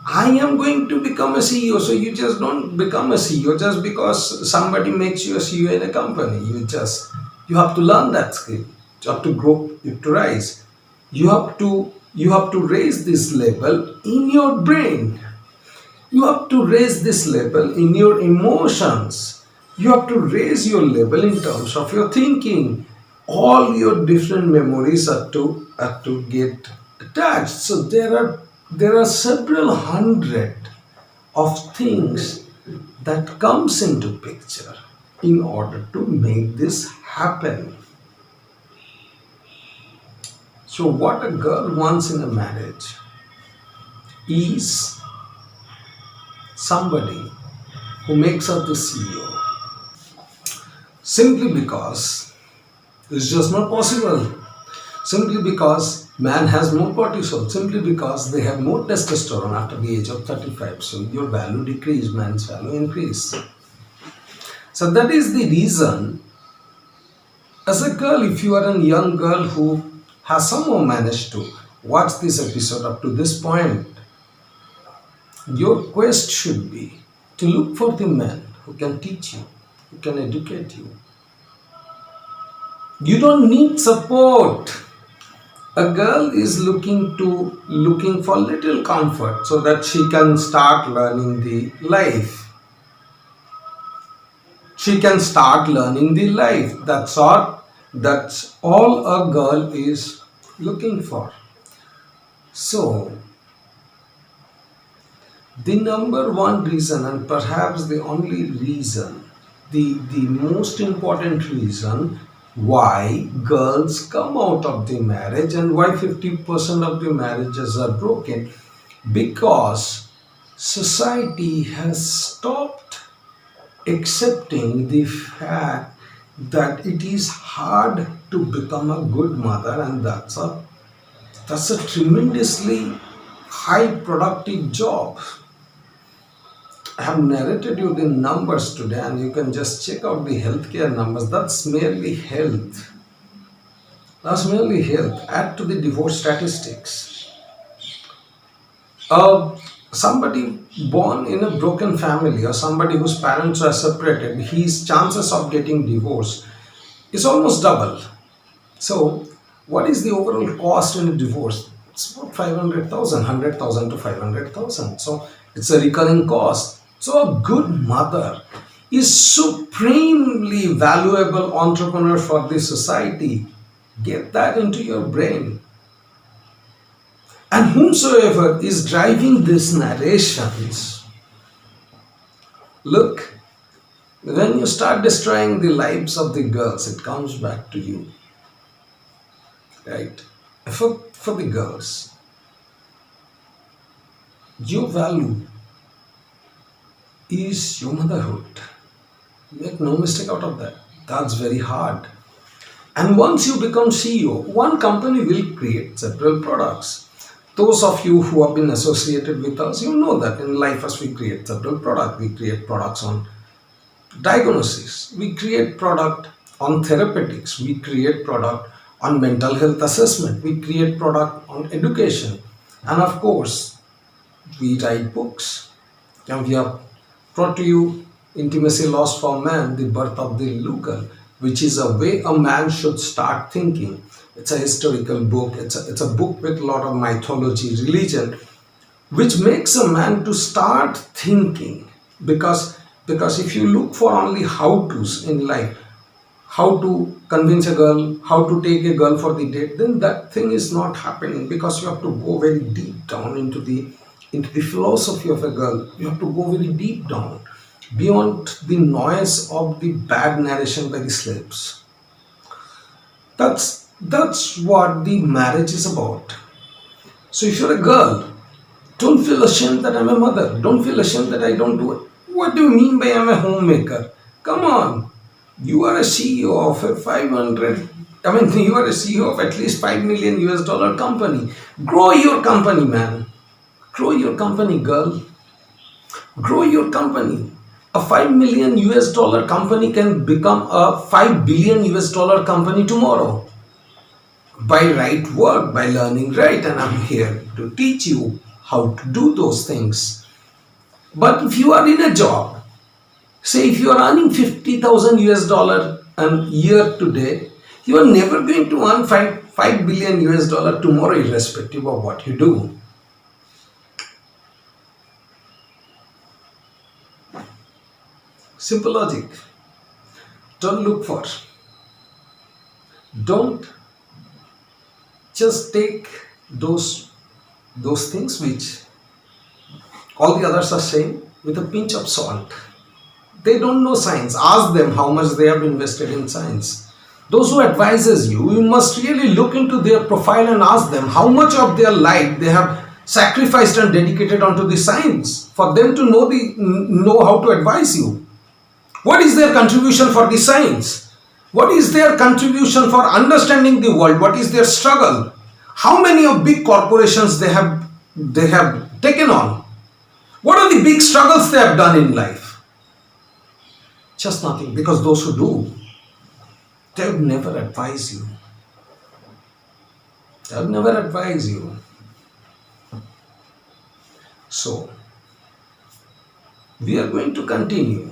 I am going to become a CEO. So you just don't become a CEO just because somebody makes you a CEO in a company. You have to learn that skill. You have to grow, you have to rise. You have to raise this level in your brain. You have to raise this level in your emotions. You have to raise your level in terms of your thinking. All your different memories are to get attached. So there are several hundred of things that comes into picture in order to make this happen. So what a girl wants in a marriage is somebody who makes her the CEO. Simply because it's just not possible. Simply because man has more cortisol. Simply because they have more testosterone after the age of 35. So your value decrease, man's value increase. So that is the reason. As a girl, if you are a young girl who has somehow managed to watch this episode up to this point, your quest should be to look for the man who can teach you, who can educate you. You don't need support. A girl is looking for little comfort so that she can start learning the life. She can start learning the life. That's all a girl is looking for. So the number one reason, and perhaps the only reason, the most important reason why girls come out of the marriage and why 50% of the marriages are broken, because society has stopped accepting the fact that it is hard to become a good mother, and that's a tremendously high productive job. I have narrated you the numbers today, and you can just check out the healthcare numbers. That's merely health. That's merely health. Add to the divorce statistics. Uh, Somebody born in a broken family or somebody whose parents are separated, his chances of getting divorced is almost double. So, what is the overall cost in a divorce? It's about 500,000, 100,000 to 500,000. So, it's a recurring cost. So, a good mother is supremely valuable entrepreneur for the society. Get that into your brain. And whomsoever is driving these narrations, look, when you start destroying the lives of the girls, it comes back to you, right? For the girls, your value is your motherhood. Make no mistake out of that. That's very hard. And once you become CEO, one company will create several products. Those of you who have been associated with us, you know that in life as we create several products. We create products on diagnosis. We create product on therapeutics, we create product on mental health assessment, we create product on education, and of course we write books. And we have brought to you Intimacy Lost for Man, The Birth of the Local, which is a way a man should start thinking. It's a historical book, it's a book with a lot of mythology, religion, which makes a man to start thinking. Because if you look for only how to's in life, how to convince a girl, how to take a girl for the date, then that thing is not happening, because you have to go very deep down into the philosophy of a girl. You have to go very deep down beyond the noise of the bad narration by the slaves. That's what the marriage is about. So if you're a girl, don't feel ashamed that I'm a mother. Don't feel ashamed that I don't do it. What do you mean by I'm a homemaker? Come on. You are a CEO of a 500, you are a CEO of at least 5 million US dollar company. Grow your company, man. Grow your company, girl. Grow your company. A 5 million US dollar company can become a 5 billion US dollar company tomorrow by right work, by learning right, and I'm here to teach you how to do those things. But if you are in a job, say if you are earning 50,000 US dollar a year today, you are never going to earn 5 billion US dollar tomorrow, irrespective of what you do. Simple logic. Don't look for, don't just take those things which all the others are saying with a pinch of salt. They don't know science. Ask them how much they have invested in science. Those who advises you, you must really look into their profile and ask them how much of their life they have sacrificed and dedicated onto the science for them to know how to advise you. What is their contribution for the science? What is their contribution for understanding the world? What is their struggle? How many of big corporations they have taken on? What are the big struggles they have done in life? Just nothing, because those who do, they would never advise you. They would never advise you. So, we are going to continue.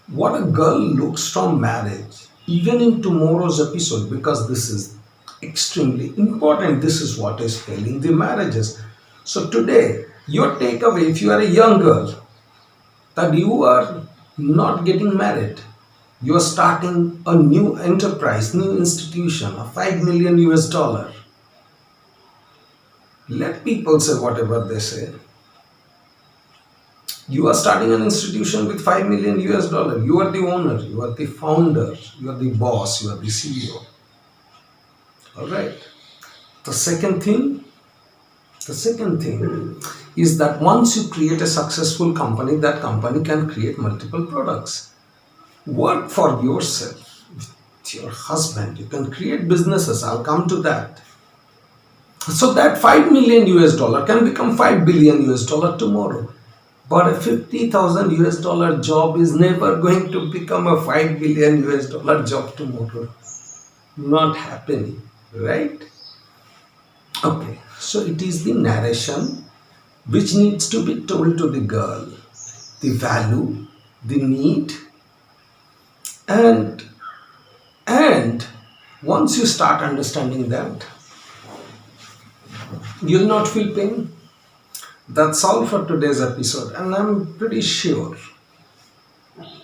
What a girl looks from marriage, even in tomorrow's episode, because this is extremely important. This is what is failing the marriages. So today, your takeaway, if you are a young girl, that you are not getting married, you are starting a new enterprise, new institution, a 5 million US dollar. Let people say whatever they say. You are starting an institution with 5 million US dollar. You are the owner, you are the founder, you are the boss, you are the CEO. Alright. The second thing is that once you create a successful company, that company can create multiple products. Work for yourself with your husband. You can create businesses. I'll come to that. So that 5 million US dollar can become 5 billion US dollar tomorrow. But a 50,000 US dollar job is never going to become a 5 billion US dollar job tomorrow. Not happening, right? Okay, so it is the narration which needs to be told to the girl, the value, the need, and once you start understanding that, you'll not feel pain. That's all for today's episode, and I'm pretty sure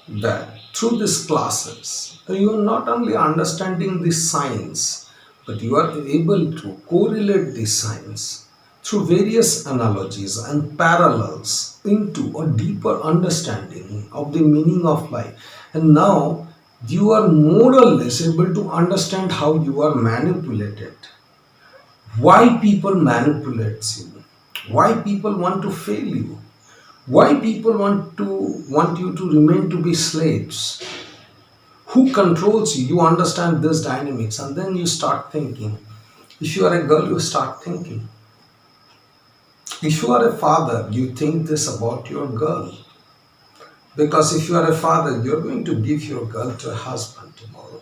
that through these classes, you are not only understanding the science, but you are able to correlate the science through various analogies and parallels into a deeper understanding of the meaning of life. And now you are more or less able to understand how you are manipulated, why people manipulate you, why people want to fail you, why people want you to remain to be slaves, who controls you. You understand this dynamics, and then you start thinking. If you are a girl, you start thinking. If you are a father, you think this about your girl, Because if you are a father, you're going to give your girl to a husband tomorrow.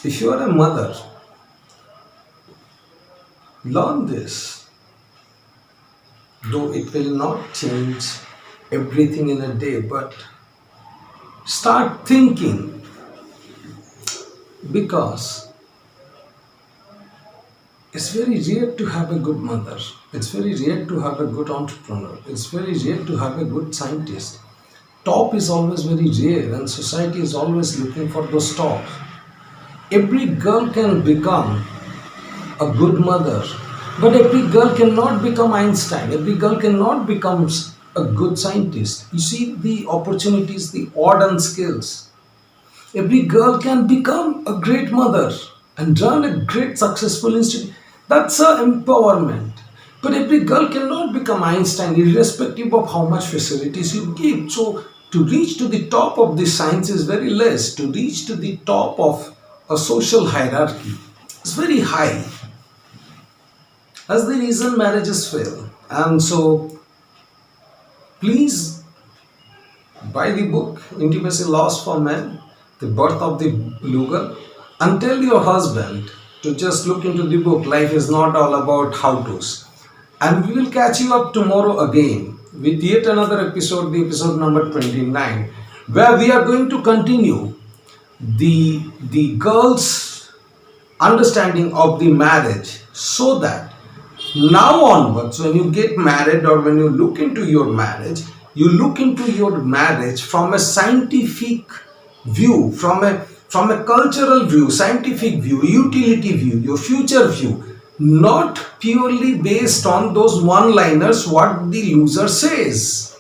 If you are a mother, learn this. Though it will not change everything in a day, but start thinking, because it's very rare to have a good mother. It's very rare to have a good entrepreneur. It's very rare to have a good scientist. Top is always very rare, and society is always looking for those tops. Every girl can become a good mother, but every girl cannot become Einstein. Every girl cannot become a good scientist. You see the opportunities, the odd and skills. Every girl can become a great mother and run a great successful institute. That's a empowerment. But every girl cannot become Einstein irrespective of how much facilities you give. So to reach to the top of the science is very less. To reach to the top of a social hierarchy is very high. That's the reason marriages fail. And so please buy the book Intimacy Laws for Men, The Birth of the Blue Girl, and tell your husband to just look into the book. Life is not all about how-tos. And we will catch you up tomorrow again with yet another episode, the episode number 29, where we are going to continue the girl's understanding of the marriage, so that now onwards, when you get married or when you look into your marriage, you look into your marriage from a scientific view, from a cultural view, scientific view, utility view, your future view, not purely based on those one-liners what the loser says.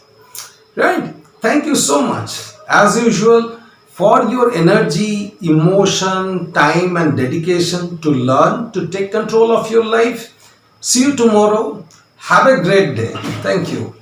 Right? Thank you so much, as usual, for your energy, emotion, time and dedication to learn, to take control of your life. See you tomorrow. Have a great day. Thank you.